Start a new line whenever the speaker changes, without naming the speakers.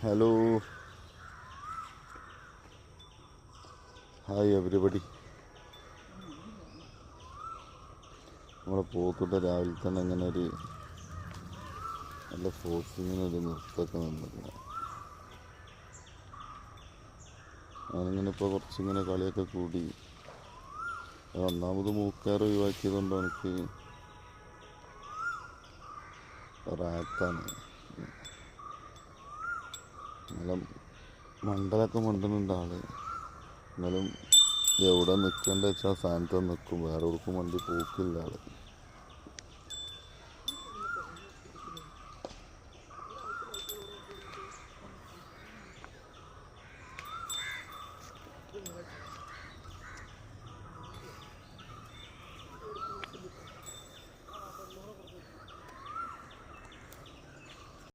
Hello, hi everybody. നമ്മളെ പോത്തുട്ട രാവിലെ തന്നെ ഇങ്ങനെ ഒരു നല്ല ഫോഴ്സിങ്ങിന് ഒരു നൃത്തമൊക്കെ നിന്നിരുന്നു. ഞാനിങ്ങനെ ഇപ്പോൾ കുറച്ചിങ്ങനെ കളിയൊക്കെ കൂടി. ഒന്നാമത് മൂക്കാറ് ഒഴിവാക്കിയതുകൊണ്ട് എനിക്ക് റാത്താണ്. നല്ല മണ്ടലൊക്കെ മണ്ടുന്നുണ്ട് ആള്. എന്നാലും എവിടെ നിൽക്കേണ്ട വെച്ചാൽ സ്ഥാനത്ത് നിൽക്കും, വേറെ എവിടേക്കും വണ്ടി പോക്കില്ല ആള്.